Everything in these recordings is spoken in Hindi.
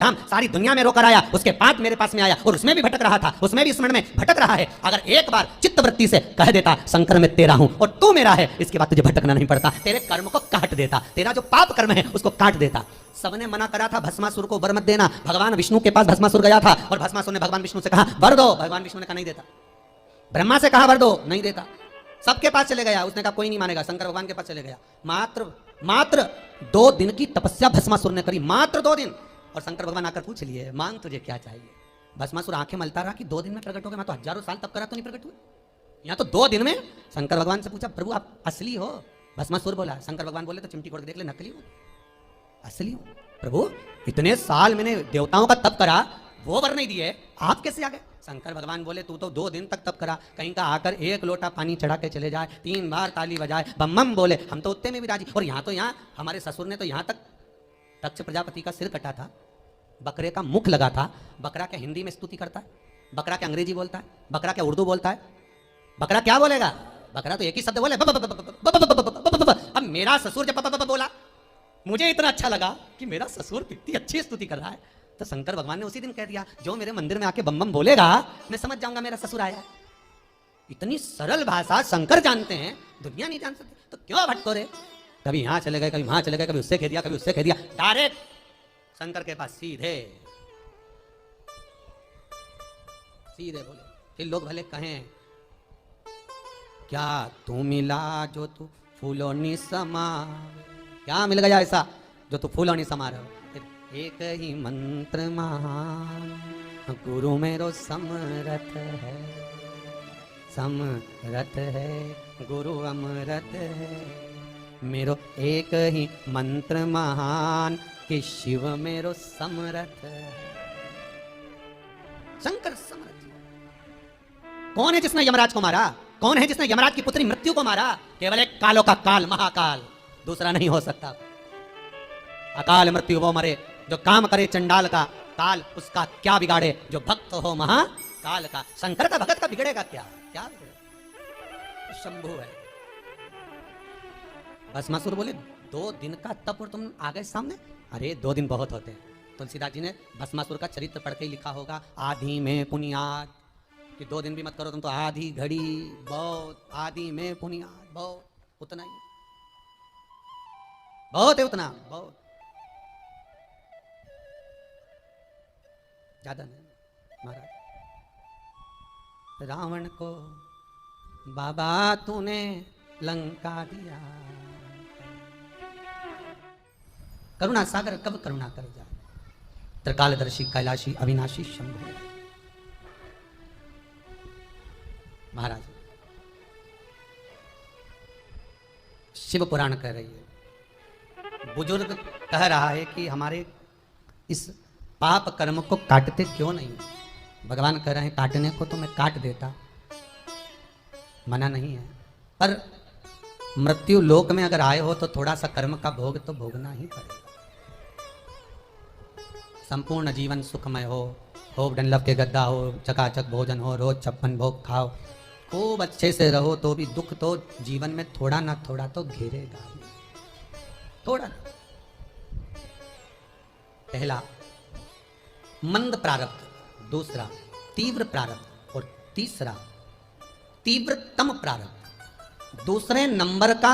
हम सारी दुनिया में रोकर आया, उसके बाद मेरे पास में आया और उसमें भी भटक रहा था, उसमें भी स्मरण में भटक रहा है। अगर एक बार चित्तवृत्ति से कह देता शंकर मैं तेरा हूं और तू मेरा है, इसके बाद तुझे भटकना नहीं पड़ता, तेरे कर्म को काट देता, तेरा जो पाप कर्म है उसको काट देता। सबने मना करा था भस्मासुर को वर मत देना। भगवान विष्णु के पास भस्मासुर गया था और भस्मासुर ने भगवान विष्णु से कहा वर दो, भगवान विष्णु ने कहा नहीं देता। ब्रह्मा से कहा वर दो, नहीं देता। सबके पास चले गया, उसने कहा कोई नहीं मानेगा, शंकर भगवान के पास चले गया। मात्र 2 दिन की तपस्या भस्मासुर ने करी, मात्र 2 दिन। और शंकर भगवान आकर पूछ लिए मांग तुझे क्या चाहिए। भस्मासुर आंखें मलता रहा कि 2 दिन में प्रकट हो गए, मैं तो हजारों साल तप करा तो नहीं प्रकट हुए, यहाँ तो 2 दिन में। शंकर भगवान से पूछा प्रभु आप असली हो? भस्मासुर बोला। शंकर भगवान बोले तो चिमटी खोल के देख ले, नकली हो असली हो? प्रभु इतने साल मैंने देवताओं का तप करा, वो वर नहीं दिए, आप कैसे आ गए? शंकर भगवान बोले तू तो 2 दिन तक तप करा, कहीं का आकर 1 लोटा पानी चढ़ा के चले जाए, 3 बार ताली बजाए, बम बम बोले, हम तो उतने में भी राजी। और यहाँ तो यहाँ हमारे ससुर ने तो यहाँ तक दक्ष प्रजापति का सिर कटा था, बकरे का मुख लगा था। बकरा क्या हिंदी में स्तुति करता है? बकरा क्या अंग्रेजी बोलता है? बकरा क्या उर्दू बोलता है? बकरा क्या बोलेगा? बकरा तो एक ही शब्द बोले। अब मेरा ससुर जब बोला, मुझे इतना अच्छा लगा कि मेरा ससुर कितनी अच्छी स्तुति कर रहा है, तो शंकर भगवान ने उसी दिन कह दिया जो मेरे मंदिर में आके बम बम बोलेगा मैं समझ जाऊंगा मेरा ससुर आया। इतनी सरल भाषा शंकर जानते हैं, दुनिया नहीं जान सकती, तो क्यों भटको रे? कभी यहाँ चले गए, कभी वहां चले गए, कभी उससे कह दिया, कभी उससे कह दिया, डायरेक्ट शंकर के पास सीधे बोले। फिर लोग भले कहें क्या तू मिला जो तू फूलों नी समा, क्या मिल गया ऐसा जो तू फूलों नी समा रहे हो? एक ही मंत्र महान गुरु मेरो समरथ है, समरथ है गुरु अमरत है, मेरो एक ही मंत्र महान कि शिव मेरो समरथ है। शंकर समरथ। कौन है जिसने यमराज को मारा? कौन है जिसने यमराज की पुत्री मृत्यु को मारा? केवल एक कालों का काल, महाकाल, दूसरा नहीं हो सकता। अकाल मृत्यु वो मरे जो काम करे चंडाल का, काल उसका क्या बिगाड़े जो भक्त हो महाकाल का। शंकर का भगत का बिगड़ेगा क्या? क्या बिगड़ेगा? शंभु है। भस्मासुर बोले 2 दिन का तप और तुम आ गए सामने? अरे 2 दिन बहुत होते हैं। तुलसीदास जी ने भस्मासुर का चरित्र पढ़ के ही लिखा होगा आधी में पुनियाद, कि 2 दिन भी मत करो तुम तो आधी घड़ी बहुत, आधी में पुनियाद बहुत, उतना ही बहुत है, उतना बहुत, ज्यादा नहीं। महाराज रावण को बाबा तूने लंका दिया, करुणा सागर कब करुणा कर जाए, त्रिकालदर्शी कैलाशी अविनाशी शंभु। महाराज शिव पुराण कह रही है, बुजुर्ग कह रहा है कि हमारे इस पाप कर्म को काटते क्यों नहीं? भगवान कह रहे हैं काटने को तो मैं काट देता, मना नहीं है, पर मृत्यु लोक में अगर आए हो तो थोड़ा सा कर्म का भोग तो भोगना ही पड़ेगा। संपूर्ण जीवन सुखमय हो डनलप के गद्दा हो, चकाचक भोजन हो, रोज 56 भोग खाओ, खूब अच्छे से रहो, तो भी दुख तो जीवन में थोड़ा ना थोड़ा तो घेरेगा ही, थोड़ा। पहला मंद प्रारब्ध, दूसरा तीव्र प्रारब्ध और तीसरा तीव्रतम प्रारब्ध। दूसरे नंबर का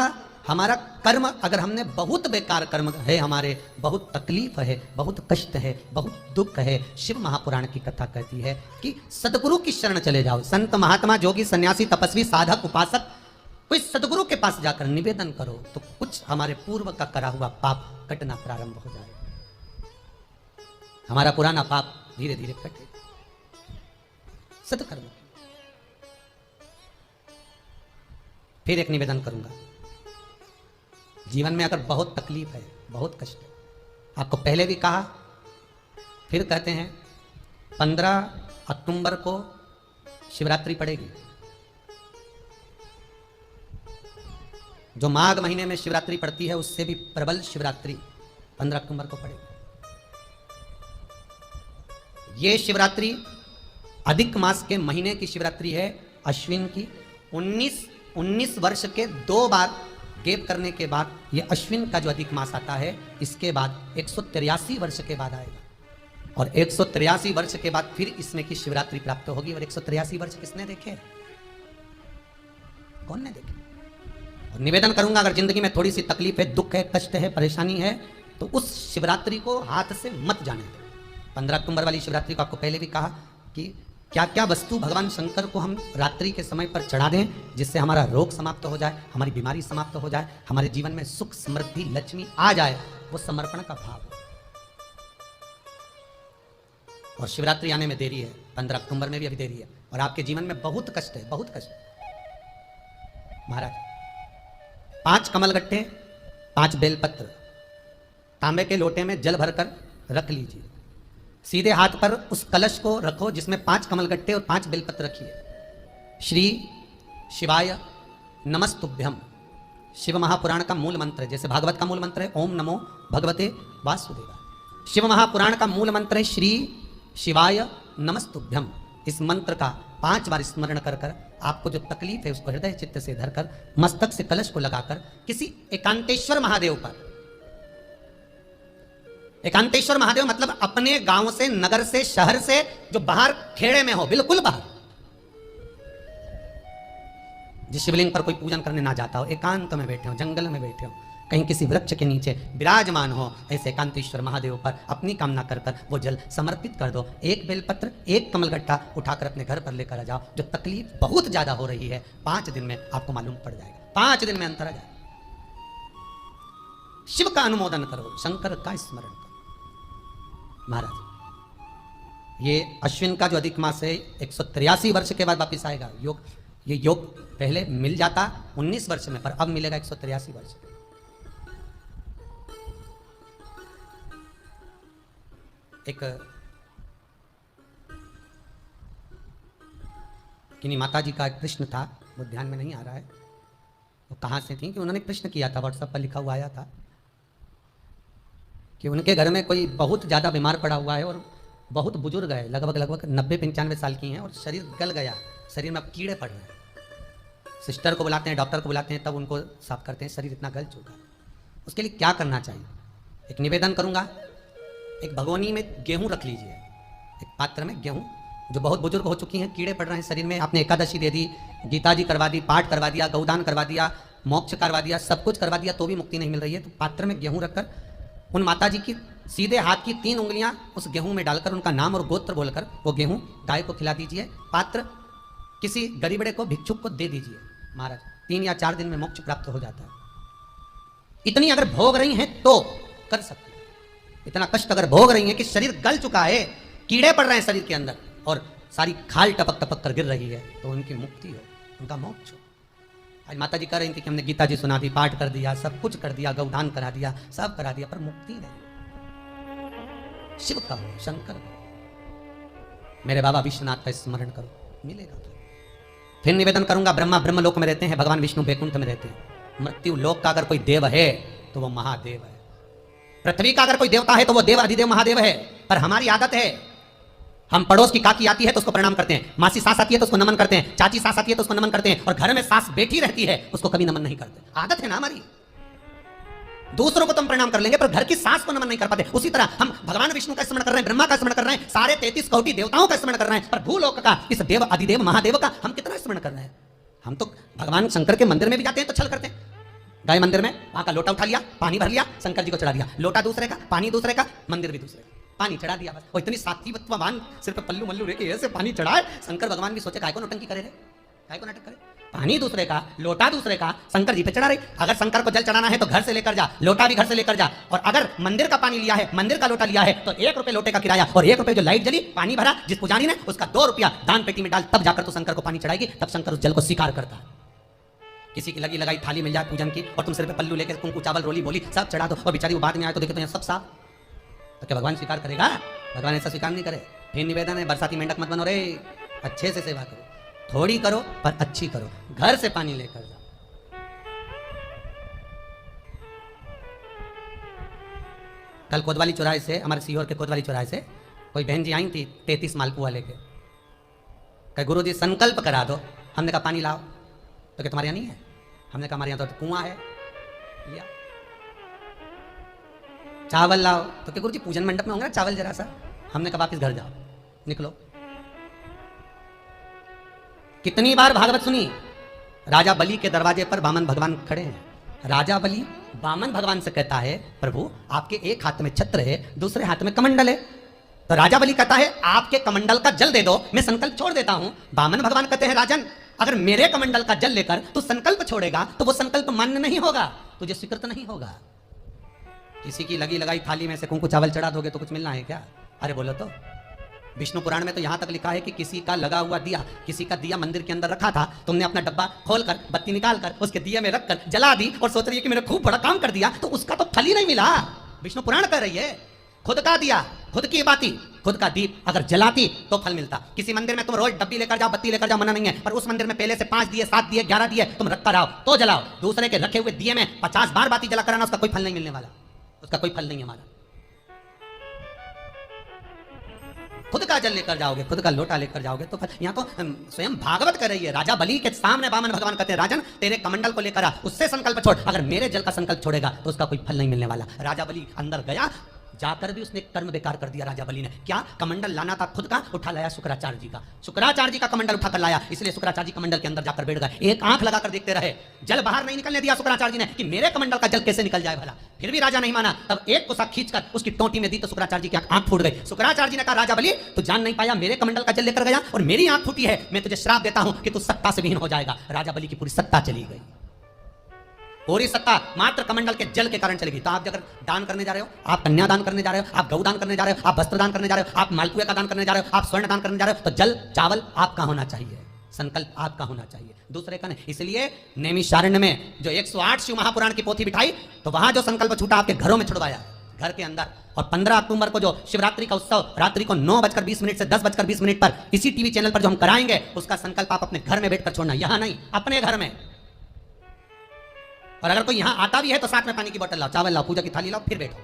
हमारा कर्म, अगर हमने बहुत बेकार कर्म है, हमारे बहुत तकलीफ है, बहुत कष्ट है, बहुत दुख है, शिव महापुराण की कथा कहती है कि सदगुरु की शरण चले जाओ। संत महात्मा जोगी सन्यासी तपस्वी साधक उपासक कोई सदगुरु के पास जाकर निवेदन करो तो कुछ हमारे पूर्व का करा हुआ पाप कटना प्रारंभ हो जाए, हमारा पुराना पाप धीरे धीरे कटे। सत्कर्म। फिर एक निवेदन करूंगा, जीवन में अगर बहुत तकलीफ है, बहुत कष्ट है, आपको पहले भी कहा फिर कहते हैं 15 अक्टूबर को शिवरात्रि पड़ेगी। जो माघ महीने में शिवरात्रि पड़ती है उससे भी प्रबल शिवरात्रि 15 अक्टूबर को पड़ेगी। ये शिवरात्रि अधिक मास के महीने की शिवरात्रि है, अश्विन की। 19 वर्ष के 2 बार गैप करने के बाद ये अश्विन का जो अधिक मास आता है, इसके बाद 183 वर्ष के बाद आएगा। और 183 वर्ष के बाद फिर इसमें की शिवरात्रि प्राप्त होगी। और 183 वर्ष किसने देखे? कौन ने देखे? और निवेदन करूंगा, अगर जिंदगी में थोड़ी सी तकलीफ है, दुख है, कष्ट है, परेशानी है, तो उस शिवरात्रि को हाथ से मत जाने दो। 15 अक्टूबर वाली शिवरात्रि को आपको पहले भी कहा कि क्या क्या वस्तु भगवान शंकर को हम रात्रि के समय पर चढ़ा दें, जिससे हमारा रोग समाप्त हो जाए, हमारी बीमारी समाप्त हो जाए, हमारे जीवन में सुख समृद्धि लक्ष्मी आ जाए। वो समर्पण का भाव है। और शिवरात्रि आने में देरी है, 15 अक्टूबर में भी अभी देरी है, और आपके जीवन में बहुत कष्ट है, बहुत कष्ट। महाराज 5 कमलगट्टे, 5 बेलपत्र तांबे के लोटे में जल भरकर रख लीजिए। सीधे हाथ पर उस कलश को रखो जिसमें 5 कमलगट्टे और 5 बेलपत्र रखिए। श्री शिवाय नमस्तुभ्यम, शिव महापुराण का मूल मंत्र है, जैसे भागवत का मूल मंत्र है ओम नमो भगवते वासुदेवाय। शिव महापुराण का मूल मंत्र है श्री शिवाय नमस्तुभ्यम। इस मंत्र का 5 बार स्मरण कर कर आपको जो तकलीफ है उसको हृदय चित्त से धरकर मस्तक से कलश को लगाकर किसी एकांतेश्वर महादेव पर, एकांतेश्वर महादेव मतलब अपने गांव से, नगर से, शहर से जो बाहर खेड़े में हो, बिल्कुल बाहर, जिस शिवलिंग पर कोई पूजन करने ना जाता हो, एकांत में बैठे हो, जंगल में बैठे हो, कहीं किसी वृक्ष के नीचे विराजमान हो, ऐसे एकांतेश्वर महादेव पर अपनी कामना कर कर वो जल समर्पित कर दो। 1 बेलपत्र, 1 कमलगट्टा उठाकर अपने घर पर लेकर आ जाओ। जो तकलीफ बहुत ज्यादा हो रही है 5 दिन में आपको मालूम पड़ जाएगा, 5 दिन में अंतर आ जाएगा। शिव का अनुमोदन करो, शंकर का स्मरण करो। महाराज ये अश्विन का जो अधिक मास है 183 वर्ष के बाद वापिस आएगा। योग, ये योग पहले मिल जाता 19 वर्ष में, पर अब मिलेगा 183 वर्ष। एक किन्हीं माता जी का कृष्ण था, वो ध्यान में नहीं आ रहा है वो कहाँ से थी, कि उन्होंने प्रश्न किया था, व्हाट्सएप पर लिखा हुआ आया था कि उनके घर में कोई बहुत ज़्यादा बीमार पड़ा हुआ है और बहुत बुजुर्ग है, लगभग 90-95 साल की हैं, और शरीर गल गया, शरीर में अब कीड़े पड़ रहे हैं। सिस्टर को बुलाते हैं, डॉक्टर को बुलाते हैं, तब उनको साफ करते हैं, शरीर इतना गल चुका है। उसके लिए क्या करना चाहिए? एक निवेदन करूँगा, एक भगोनी में गेहूं रख लीजिए, एक पात्र में गेहूं, जो बहुत बुजुर्ग हो चुकी हैं, कीड़े पड़ रहे हैं शरीर में, आपने एकादशी दे दी, गीता जी करवा दी, पाठ करवा दिया, गौदान करवा दिया, मोक्ष करवा दिया, सब कुछ करवा दिया, तो भी मुक्ति नहीं मिल रही है, तो पात्र में गेहूं रखकर उन माता जी की सीधे हाथ की 3 उंगलियां उस गेहूं में डालकर उनका नाम और गोत्र बोलकर वो गेहूं गाय को खिला दीजिए। पात्र किसी गरीबड़े को, भिक्षुक को दे दीजिए। महाराज 3 या 4 दिन में मोक्ष प्राप्त हो जाता है। इतनी अगर भोग रही हैं तो कर सकते, इतना कष्ट अगर भोग रही हैं कि शरीर गल चुका है, कीड़े पड़ रहे हैं शरीर के अंदर और सारी खाल टपक टपक कर गिर रही है, तो उनकी मुक्ति हो, उनका मोक्ष हो। आज माता जी कह रही थी कि हमने गीता जी सुना दी, पाठ कर दिया, सब कुछ कर दिया, गौदान करा दिया, सब करा दिया, पर मुक्ति नहीं। शिव का हो, शंकर का, मेरे बाबा विश्वनाथ का स्मरण करो, मिलेगा। फिर निवेदन करूंगा, ब्रह्मा ब्रह्मलोक में रहते हैं, भगवान विष्णु बैकुंठ में रहते हैं। मृत्यु लोक का अगर कोई देव है तो वो महादेव है। पृथ्वी का अगर कोई देवता है तो वो देव अधिदेव महादेव है। पर हमारी आदत है, हम पड़ोस की काकी आती है तो उसको प्रणाम करते हैं, मासी सास आती है तो उसको नमन करते हैं, चाची सास आती है तो उसको नमन करते हैं, और घर में सास बैठी रहती है उसको कभी नमन नहीं करते। आदत है ना हमारी। दूसरों को तो हम प्रणाम कर लेंगे पर घर की सास को नमन नहीं कर पाते। उसी तरह हम भगवान विष्णु का स्मरण कर रहे हैं, ब्रह्मा का स्मरण कर रहे हैं, सारे 33 कोटि देवताओं का स्मरण कर रहे हैं, पर भूलोक का इस देव अधिदेव महादेव का हम कितना स्मरण कर रहे हैं। हम तो भगवान शंकर के मंदिर में भी जाते हैं तो छल करते हैं, गए मंदिर में, वहां का लोटा उठा लिया, पानी भर लिया, शंकर जी को चढ़ा दिया, लोटा दूसरे का, पानी दूसरे का, मंदिर भी दूसरे का, पानी चढ़ा दिया बस। और इतनी सात्विकत्ववान सिर्फ पल्लू मल्लू लेके ऐसे पानी चढ़ाए, शंकर भगवान भी सोचे काय को नौटंकी करे रे, काय को नाटक करे, पानी दूसरे का, लोटा दूसरे का, शंकर जी पे चढ़ा रहे। अगर शंकर को जल चढ़ाना है तो घर से लेकर जा, लोटा भी घर से लेकर जा, और अगर मंदिर का पानी लिया है, मंदिर का लोटा लिया है तो 1 रुपए लोटे का किराया और 1 रुपए जो लाइट जली, पानी भरा जिस पुजारी ने, उसका 2 रुपया दान पेटी में डाल, तब जाकर तो शंकर को पानी चढ़ाएगी, तब शंकर उस जल को स्वीकार करता है। किसी की लगी लगाई थाली मिल जाए पूजन की और तुम सिर पे पल्लू लेकर कुंकू चावल रोली बोली सब चढ़ा दो, और बेचारी वो बाद में आए तो देखे तो यहाँ सब साफ, तो क्या भगवान स्वीकार करेगा? भगवान ऐसा स्वीकार नहीं करे। फिर निवेदन है, बरसाती मेंढक मत बनो रे, अच्छे से सेवा करो, थोड़ी करो पर अच्छी करो, घर से पानी लेकर जाओ। कल कोतवाली चौराहे से, हमारे सीहोर के कोतवाली चौराहे से कोई बहन जी आई थी 33 मालपुआ लेके, कहे गुरु जी संकल्प करा दो। हमने कहा पानी लाओ, तो क्या तुम्हारे यहाँ नहीं है? हमने कहा हमारे यहाँ तो कुआं है, लिया। चावल लाओ, तो क्या गुरु जी पूजन मंडप में होंगे ना चावल जरा सा, हमने कहा वापिस घर जाओ, निकलो। कितनी बार भागवत सुनी, राजा बलि के दरवाजे पर वामन भगवान खड़े हैं। राजा बलि वामन भगवान से कहता है, प्रभु आपके एक हाथ में छत्र है, दूसरे हाथ में कमंडल है। तो राजा बलि कहता है आपके कमंडल का जल दे दो, मैं संकल्प छोड़ देता हूं। वामन भगवान कहते हैं राजन, अगर मेरे कमंडल का जल लेकर तू संकल्प छोड़ेगा तो वो संकल्प मान्य नहीं होगा, तुझे स्वीकृत नहीं होगा। किसी की लगी लगाई थाली में से कुंकू चावल चढ़ा दोगे तो कुछ मिलना है क्या? अरे बोलो तो। विष्णु पुराण में तो यहां तक लिखा है कि किसी का लगा हुआ दिया, किसी का दिया मंदिर के अंदर रखा था, तुमने अपना डब्बा खोलकर बत्ती निकालकर उसके दिए में रखकर जला दी और सोच रही है कि मैंने खूब बड़ा काम कर दिया, तो उसका तो फल ही नहीं मिला। विष्णु पुराण कह रही है खुद का दिया, खुद की बाती, खुद का दीप अगर जलाती तो फल मिलता। किसी मंदिर में तुम रोज डब्बी लेकर जाओ, बत्ती लेकर जाओ, मना नहीं है, पर उस मंदिर में पहले से 5 दिए, 7 दिए, 11 दिए तुम रख कर आओ तो जलाओ। दूसरे के रखे हुए दिए में 50 बार बाती जला कराना, उसका कोई फल नहीं मिलने वाला, उसका कोई फल नहीं है हमारा। खुद का जल लेकर जाओगे, खुद का लोटा लेकर जाओगे तो यहाँ तो स्वयं भागवत कर रही है। राजा बलि के सामने वामन भगवान कहते हैं राजन तेरे कमंडल को लेकर आ, उससे संकल्प छोड़, अगर मेरे जल का संकल्प छोड़ेगा तो उसका कोई फल नहीं मिलने वाला। राजा बलि अंदर गया, जाकर भी उसने कर्म बेकार कर दिया। राजा बलि ने क्या, कमंडल लाना था खुद का, उठा लाया शुक्राचार्य जी का, शुक्राचार्य जी का कमंडल उठाकर लाया, इसलिए शुक्राचार्य जी कमंडल के अंदर जाकर बैठ गए, एक आंख लगाकर देखते रहे, जल बाहर नहीं निकलने दिया शुक्राचार्य जी ने कि मेरे कमंडल का जल कैसे निकल जाए भला। फिर भी राजा नहीं माना, तब एक कोसा खींचकर उसकी टोटी में दी तो शुक्राचार्य जी की आंख फूट गई। शुक्राचार्य जी ने कहा राजा बलि तू जान नहीं पाया, मेरे कमंडल का जल लेकर गया और मेरी आंख फूटी है, मैं तुझे श्राप देता हूं कि तू सत्ता से विहीन हो जाएगा। राजा बलि की पूरी सत्ता चली गई, पूरी सत्ता मात्र कमंडल के जल के कारण चलेगी। तो आप अगर दान करने जा रहे हो, आप कन्या दान करने जा रहे हो, आप गौ दान करने जा रहे हो, आप वस्त्र दान करने जा रहे हो, आप मालपुए का दान करने जा रहे हो, आप स्वर्ण दान करने जा रहे हो, तो जल चावल आपका होना चाहिए, संकल्प आपका होना चाहिए, दूसरे का नहीं। इसलिए नैमिषारण्य में जो 108 शिव महापुराण की पोथी बिठाई तो वहां जो संकल्प छूटा आपके घरों में छुड़वाया, घर के अंदर। और 15 अक्टूबर को जो शिवरात्रि का उत्सव रात्रि को 9:20 से 10:20 पर इसी टीवी चैनल पर जो हम कराएंगे, उसका संकल्प आप अपने घर में बैठकर छोड़ना, यहां नहीं, अपने घर में। और अगर कोई यहां आता भी है तो साथ में पानी की बोतल लाओ, चावल लाओ, पूजा की थाली लाओ, फिर बैठो।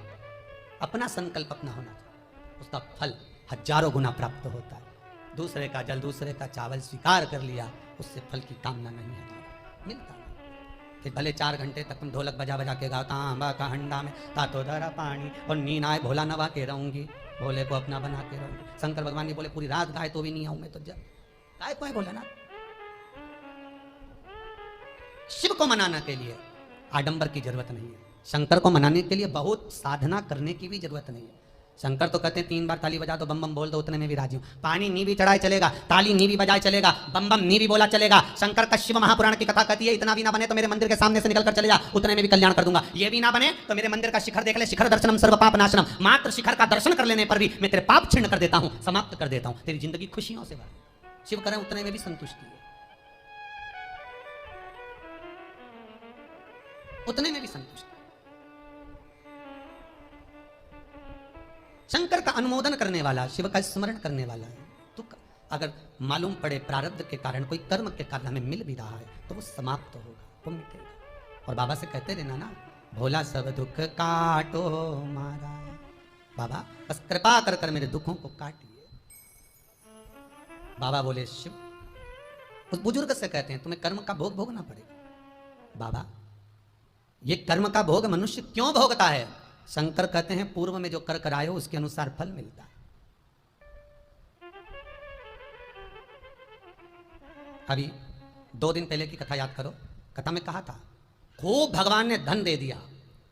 अपना संकल्प अपना होना चाहिए, उसका फल हजारों गुना प्राप्त होता है। दूसरे का जल, दूसरे का चावल स्वीकार कर लिया, उससे फल की कामना नहीं है, मिलता नहीं। फिर भले 4 घंटे तक तुम ढोलक बजा बजा के गाओ, तांबा का हंडा में तातो धरा पानी और नींद आए भोला नवा के रहूंगी, भोले को अपना बना के रहूंगी। शंकर भगवान ने बोले पूरी रात गाए तो भी नहीं आऊं मैं, तो गाय को है बोले ना। शिव को मनाने के लिए आडंबर की जरूरत नहीं है, शंकर को मनाने के लिए बहुत साधना करने की भी जरूरत नहीं है। शंकर तो कहते हैं 3 बार ताली बजा दो, बम बम बोल दो, उतने में भी राजी हूं। पानी नी भी चढ़ाए चलेगा, ताली नी भी बजाए चलेगा, बम बम नी भी बोला चलेगा। शंकर का शिव महापुराण की कथा कहती है इतना भी ना बने तो मेरे मंदिर के सामने से निकल कर चले जा, उतने में भी कल्याण कर दूंगा। ये भी ना बने तो मेरे मंदिर का शिखर देख ले, शिखर दर्शनम सर्व पाप नाशनम, मात्र शिखर का दर्शन कर लेने पर भी मैं तेरे पाप छिन्न कर देता हूं, समाप्त कर देता हूं, तेरी जिंदगी खुशियों से भर। शिव करें उतने में भी संतुष्टि है, उतने में भी संतुष्ट। शंकर का अनुमोदन करने वाला, शिव का स्मरण करने वाला है। तो अगर मालूम पड़े प्रारब्ध के कारण, कोई कर्म के कारण हमें मिल भी रहा है तो वो समाप्त होगा, वो मिटेगा। और बाबा से कहते रहना ना, भोला सब दुख काटो मारा, बाबा बस कृपा कर कर मेरे दुखों को काटिए। बाबा बोले शिव, उस बुजुर्ग से कहते हैं तुम्हें कर्म का भोग भोगना पड़ेगा। बाबा ये कर्म का भोग मनुष्य क्यों भोगता है? शंकर कहते हैं पूर्व में जो कर कराए हो उसके अनुसार फल मिलता है। अभी 2 दिन पहले की कथा याद करो, कथा में कहा था खूब भगवान ने धन दे दिया,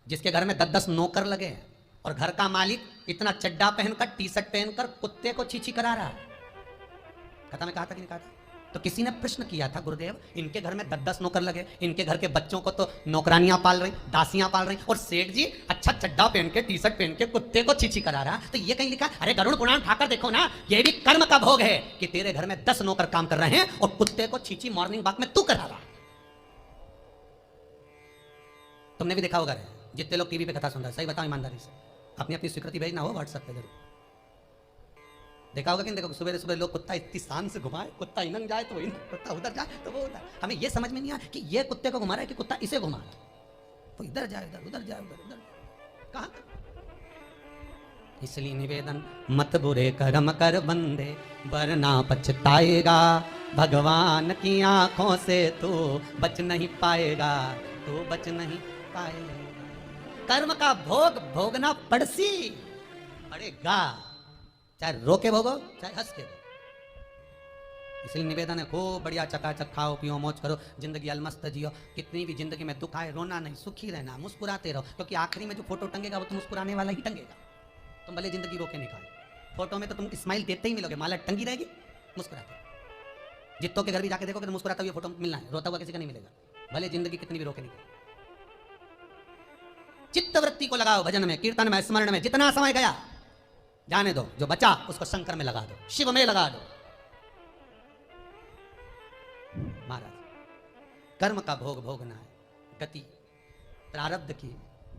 जिसके घर में 10-10 नौकर लगे हैं और घर का मालिक इतना चड्डा पहनकर, टी-शर्ट पहनकर कुत्ते को छीछी करा रहा है। कथा में कहा था कि नहीं कहा था? तो किसी ने प्रश्न किया था, गुरुदेव इनके घर में 10-10 नौकर लगे, इनके घर के बच्चों को तो नौकरानियां पाल रही, दासियां पाल रही, और सेठ जी अच्छा चड्डा पहन के, टी-शर्ट पहन के कुत्ते को छीछी करा रहा। तो ये कहीं लिखा, अरे गरुड़ पुराण उठाकर देखो ना, ये भी कर्म का भोग है कि तेरे घर में 10 नौकर काम कर रहे हैं और कुत्ते को छीछी मॉर्निंग वॉक में तू करा रहा। तुमने भी देखा होगा, जितने लोग टीवी पे कथा सुन रहे हैं, सही बताओ ईमानदारी से, अपनी अपनी स्वीकृति भेजना हो व्हाट्सएप पे जरूर। देखा होगा कि देखो सुबह सुबह लोग कुत्ता इतनी शान से घुमाए, कुत्ता इनंग जाए तो इनंग, कुत्ता उधर जाए तो वो उधर। हमें ये समझ में नहीं आया कि ये कुत्ते को घुमा रहा है कि कुत्ता इसे घुमा रहा है, तो इधर जाए उधर, उधर जाए उधर, उधर कहाँ। इसलिए निवेदन, मत बुरे कर्म कर बंदे वरना पछताएगा, भगवान की आंखों से तू बच नहीं पाएगा, तू बच नहीं पाएगा। कर्म का भोग भोगना पड़सी पड़ेगा, चाहे रो के भोगो चाहे हंस के भोगो। इसलिए निवेदन है, खूब बढ़िया चकाचक खाओ पियो मौज करो, जिंदगी अलमस्त जियो। कितनी भी जिंदगी में दुख आए रोना नहीं, सुखी रहना, मुस्कुराते रहो, क्योंकि आखिरी में जो फोटो टंगेगा वो तो मुस्कुराने वाला ही टंगेगा। तुम भले जिंदगी रोके निकाल, फोटो में तो तुम स्माइल देते ही मिलोगे, माला टंगी रहेगी मुस्कुराते। जितों के घर भी जाके देखोगे तो मुस्कुराता हुआ फोटो मिलना है, रोता हुआ किसी का नहीं मिलेगा, भले जिंदगी कितनी भी रोके निकाल। चित्त वृत्ति को लगाओ भजन में, कीर्तन में, स्मरण में। जितना समय गया जाने दो, जो बचा उसको शंकर में लगा दो, शिव में लगा दो। महाराज कर्म का भोग भोगना है, गति प्रारब्ध की।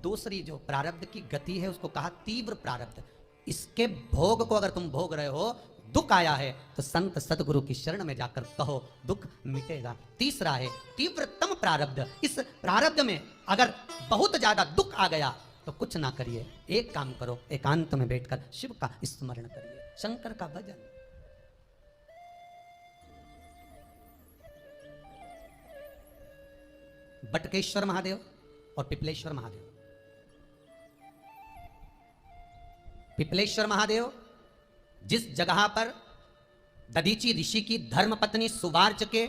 दूसरी जो प्रारब्ध की गति है उसको कहा तीव्र प्रारब्ध। इसके भोग को अगर तुम भोग रहे हो, दुख आया है तो संत सतगुरु की शरण में जाकर कहो, दुख मिटेगा। तीसरा है तीव्रतम प्रारब्ध। इस प्रारब्ध में अगर बहुत ज्यादा दुख आ गया तो कुछ ना करिए, एक काम करो, एकांत में बैठकर शिव का स्मरण करिए, शंकर का भजन। बटकेश्वर महादेव और पिपलेश्वर महादेव। पिपलेश्वर महादेव जिस जगह पर दधीची ऋषि की धर्मपत्नी सुवार्च के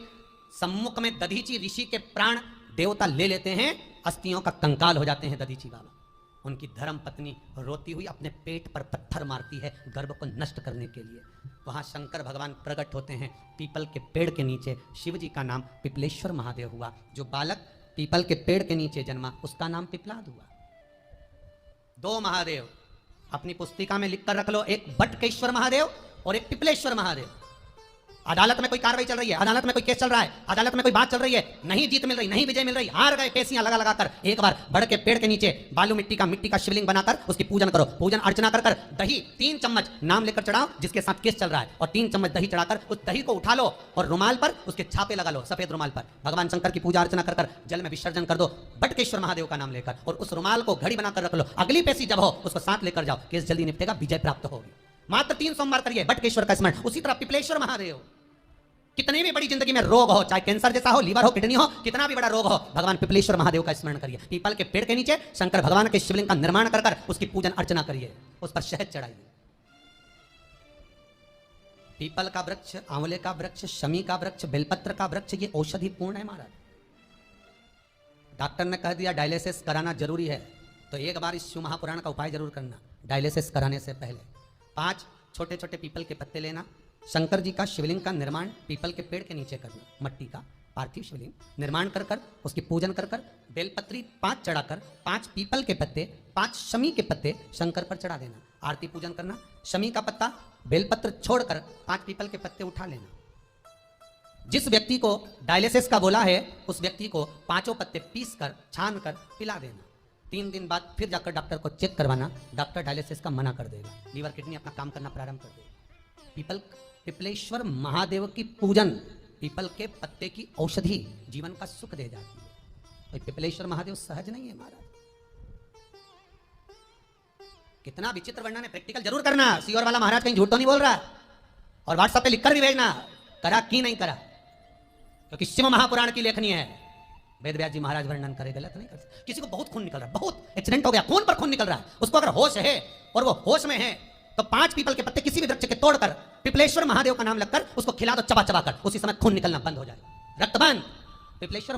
सम्मुख में दधीची ऋषि के प्राण देवता ले लेते हैं, अस्थियों का कंकाल हो जाते हैं दधीची बाबा। उनकी धर्मपत्नी रोती हुई अपने पेट पर पत्थर मारती है गर्भ को नष्ट करने के लिए। वहां शंकर भगवान प्रकट होते हैं पीपल के पेड़ के नीचे। शिव जी का नाम पिपलेश्वर महादेव हुआ। जो बालक पीपल के पेड़ के नीचे जन्मा उसका नाम पिपलाद हुआ। दो महादेव अपनी पुस्तिका में लिख कर रख लो, एक बटकेश्वर महादेव और एक पिपलेश्वर महादेव। अदालत में कोई कार्रवाई चल रही है, अदालत में कोई केस चल रहा है, अदालत में कोई बात चल रही है, नहीं जीत मिल रही, नहीं विजय मिल रही, हार गए, पेशियां लगा लगा कर, एक बार बड़ के पेड़ के नीचे बालू मिट्टी का शिवलिंग बनाकर उसकी पूजन करो। पूजन अर्चना कर कर दही 3 चम्मच नाम लेकर चढ़ाओ जिसके साथ केस चल रहा है, और 3 चम्मच दही चढ़ाकर उस दही को उठा लो और रुमाल पर उसके छापे लगा लो, सफेद रुमाल पर भगवान शंकर की पूजा अर्चना कर कर जल में विसर्जन कर दो बटकेश्वर महादेव का नाम लेकर, और उस रुमाल को घड़ी बनाकर रख लो। अगली पेशी जब हो उसको साथ लेकर जाओ, केस जल्दी निपटेगा, विजय प्राप्त होगी। मात्र 3 सोमवार करिए बटकेश्वर का स्मरण। उसी तरह पिपलेश्वर महादेव, कितनी भी बड़ी जिंदगी में रोग हो, चाहे कैंसर जैसा हो, लीवर हो, किडनी हो, कितना भी बड़ा रोग हो, भगवान पिपलेश्वर महादेव का स्मरण करिए। पीपल के पेड़ के नीचे शंकर भगवान के शिवलिंग का निर्माण कर कर उसकी पूजन अर्चना करिए, उस पर शहद चढ़ाइए। पीपल का वृक्ष, आंवले का वृक्ष, शमी का वृक्ष, बेलपत्र का वृक्ष, ये औषधि पूर्ण है महाराज। डॉक्टर ने कह दिया डायलिसिस कराना जरूरी है, तो एक बार इस शिव महापुराण का उपाय जरूर करना। डायलिसिस कराने से पहले 5 छोटे छोटे पीपल के पत्ते लेना, शंकर जी का शिवलिंग का निर्माण पीपल के पेड़ के नीचे करना, मट्टी का पार्थिव शिवलिंग निर्माण कर कर उसकी पूजन कर कर बेलपत्री 5 चढ़ाकर 5 पीपल के पत्ते 5 शमी के पत्ते शंकर पर चढ़ा देना। आरती पूजन करना, शमी का पत्ता बेलपत्र छोड़कर 5 पीपल के पत्ते उठा लेना। जिस व्यक्ति को डायलिसिस का बोला है उस व्यक्ति को 5 पत्ते पीस कर छान कर पिला देना। 3 दिन बाद फिर जाकर डॉक्टर को चेक करवाना, डॉक्टर डायलिसिस का मना कर देगा, लीवर किडनी अपना काम करना प्रारंभ कर देगा। पिपलेश्वर महादेव की पूजन, पीपल के पत्ते की औषधि जीवन का सुख दे जाती है। तो पिपलेश्वर महादेव सहज नहीं है महाराज। कितना विचित्र वर्णन है, प्रैक्टिकल जरूर करना। सीओर वाला महाराज कहीं झूठ तो नहीं बोल रहा, और व्हाट्सएप पे लिखकर भी भेजना करा कि नहीं करा, क्योंकि शिव महापुराण की लेखनी है। वेद व्यास जी महाराज वर्णन करे, गलत नहीं कर सकते। किसी को बहुत खून निकल रहा है, बहुत एक्सीडेंट हो गया, खून पर खून निकल रहा है, उसको अगर होश है और वो होश में है तो 5 पीपल के पत्ते किसी भी वृक्ष के तोड़कर पिपलेश्वर महादेव का नाम लगकर उसको खिला दो, चबा चबा कर, उसी समय खून निकलना बंद हो जाए, रक्त बंद। पिपलेश्वर